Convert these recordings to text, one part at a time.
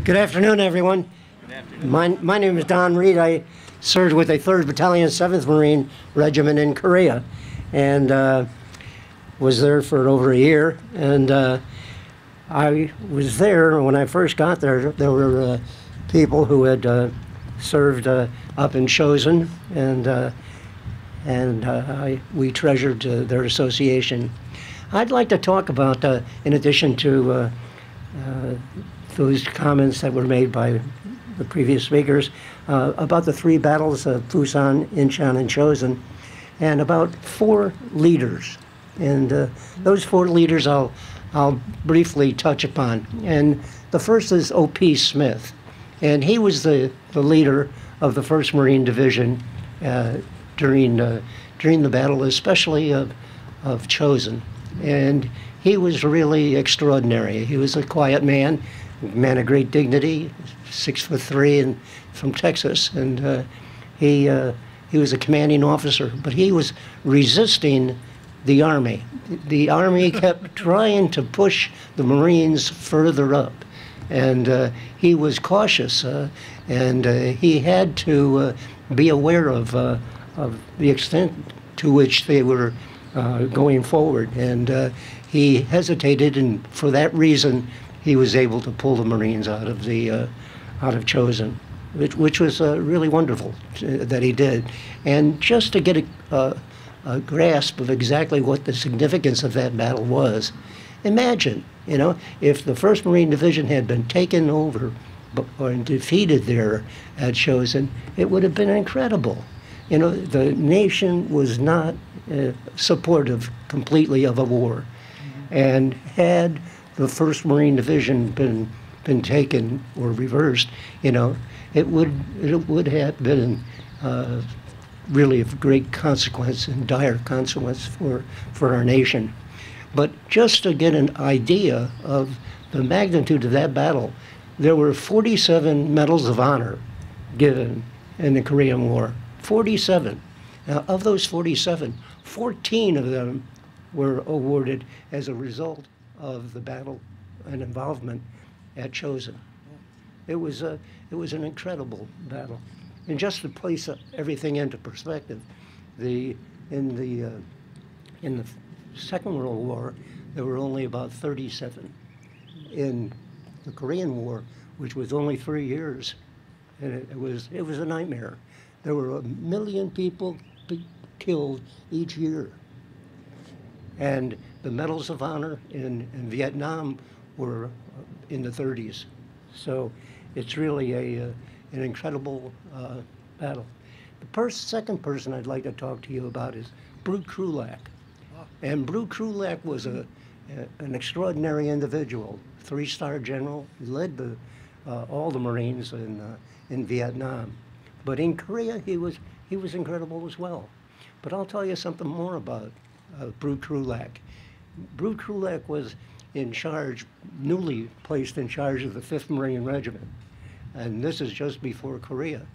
Good afternoon, everyone. Good afternoon. My name is Don Reid. I served with the 3rd Battalion, 7th Marine Regiment in Korea, and was there for over a year. And I was there when I first got there. There were people who had served up in Chosin, and we treasured their association. I'd like to talk about, in addition to those comments that were made by the previous speakers, about the 3 battles of Busan, Incheon, and Chosin, and about 4 leaders. And those 4 leaders I'll briefly touch upon. And the first is O.P. Smith, and he was the leader of the 1st Marine Division during the battle, especially of Chosin. And he was really extraordinary. He was a quiet man of great dignity, 6'3" and from Texas, and he was a commanding officer. But he was resisting the Army. The Army kept trying to push the Marines further up, and he was cautious, and he had to be aware of the extent to which they were going forward, and he hesitated, and for that reason he was able to pull the Marines out of Chosin, which was really wonderful that he did. And just to get a grasp of exactly what the significance of that battle was, imagine, if the 1st Marine Division had been taken over or defeated there at Chosin, it would have been incredible. The nation was not supportive completely of a war. And had the 1st Marine Division been taken or reversed, it would have been really of great consequence and dire consequence for our nation. But just to get an idea of the magnitude of that battle, there were 47 medals of honor given in the Korean War. 47. Now, of those 47, 14 of them were awarded as a result of the battle and involvement at Chosin. It was an incredible battle. And just to place everything into perspective, in the Second World War, there were only about 37. In the Korean War, which was only 3 years, and it was a nightmare. There were 1 million people killed each year. And the medals of honor in Vietnam were in the 30s. So it's really an incredible battle. The second person I'd like to talk to you about is Brute Krulak. And Brute Krulak was an extraordinary individual, 3-star general, led all the Marines in Vietnam. But in Korea, he was incredible as well. But I'll tell you something more about Brute Krulak. Brute Krulak was in charge, newly placed in charge of the 5th Marine Regiment. And this is just before Korea.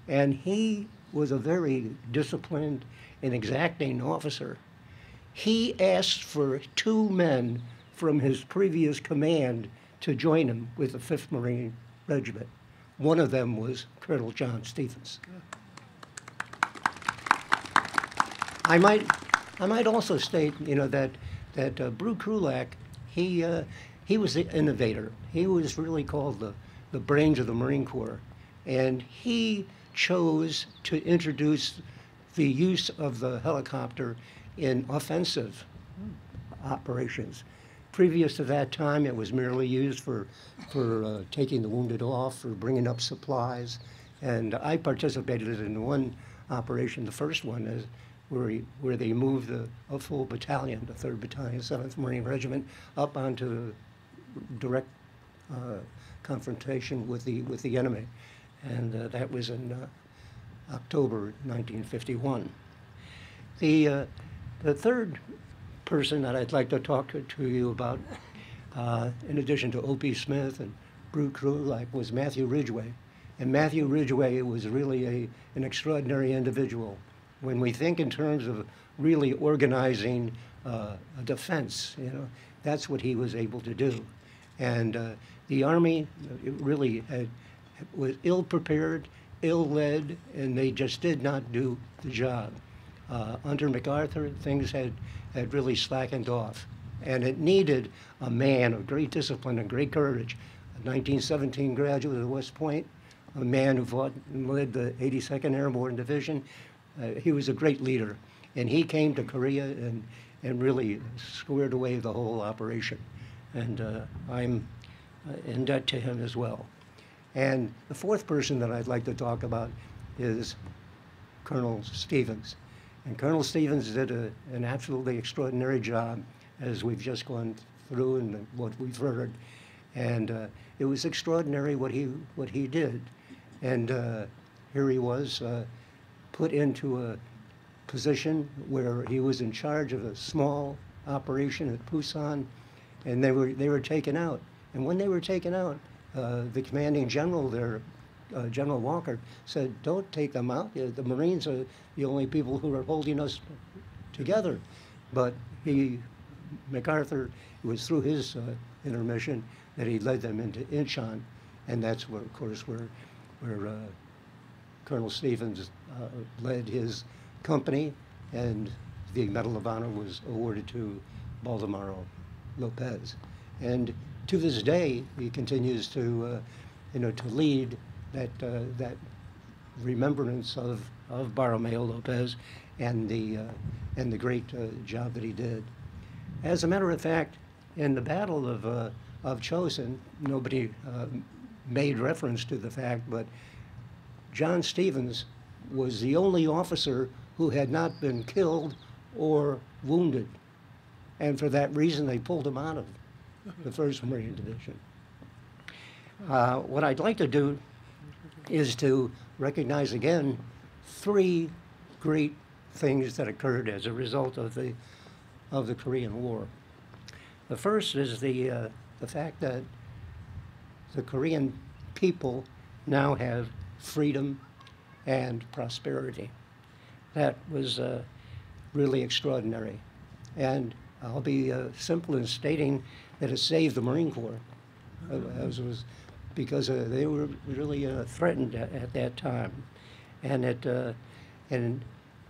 And he was a very disciplined and exacting officer. He asked for 2 men from his previous command to join him with the 5th Marine Regiment. One of them was Colonel John Stephens. I might also state, that Brute Krulak, he was the innovator. He was really called the brains of the Marine Corps, and he chose to introduce the use of the helicopter in offensive operations. Previous to that time, it was merely used for taking the wounded off, for bringing up supplies, and I participated in one operation, the first one, where they moved a full battalion, the 3rd Battalion, 7th Marine Regiment, up onto direct confrontation with the enemy, and that was in October 1951. The third person that I'd like to talk to you about, in addition to O.P. Smith and Brute Krulak, was Matthew Ridgway. And Matthew Ridgway was really an extraordinary individual. When we think in terms of really organizing a defense, that's what he was able to do. And the Army really was ill-prepared, ill-led, and they just did not do the job. Under MacArthur, things had really slackened off, and it needed a man of great discipline and great courage, a 1917 graduate of West Point, a man who fought and led the 82nd Airborne Division. He was a great leader, and he came to Korea and really squared away the whole operation. And I'm in debt to him as well. And the fourth person that I'd like to talk about is Colonel Stevens. And Colonel Stevens did an absolutely extraordinary job, as we've just gone through and what we've heard. And it was extraordinary what he did. And here he was put into a position where he was in charge of a small operation at Pusan, and they were taken out. And when they were taken out, the commanding general there, General Walker, said, "Don't take them out. The Marines are the only people who are holding us together." But MacArthur, it was through his intermission that he led them into Incheon, and that's where, of course, where Colonel Stevens led his company, and the Medal of Honor was awarded to Baldemaro Lopez. And to this day, he continues to lead that remembrance of Bartolomeo Lopez and the great job that he did. As a matter of fact, in the Battle of Chosin, nobody made reference to the fact, but John Stevens was the only officer who had not been killed or wounded. And for that reason, they pulled him out of the 1st Marine Division. What I'd like to do is to recognize again 3 great things that occurred as a result of the Korean War. The first is the fact that the Korean people now have freedom and prosperity. That was really extraordinary. And I'll be simple in stating that it saved the Marine Corps, because they were really threatened at that time. And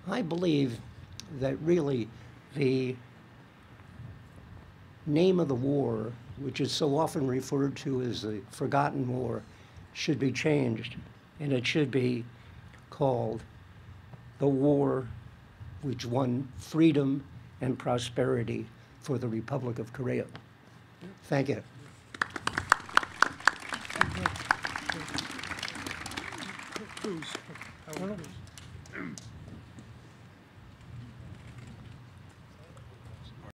I believe that really the name of the war, which is so often referred to as the Forgotten War, should be changed, and it should be called the war which won freedom and prosperity for the Republic of Korea. Thank you. Who's?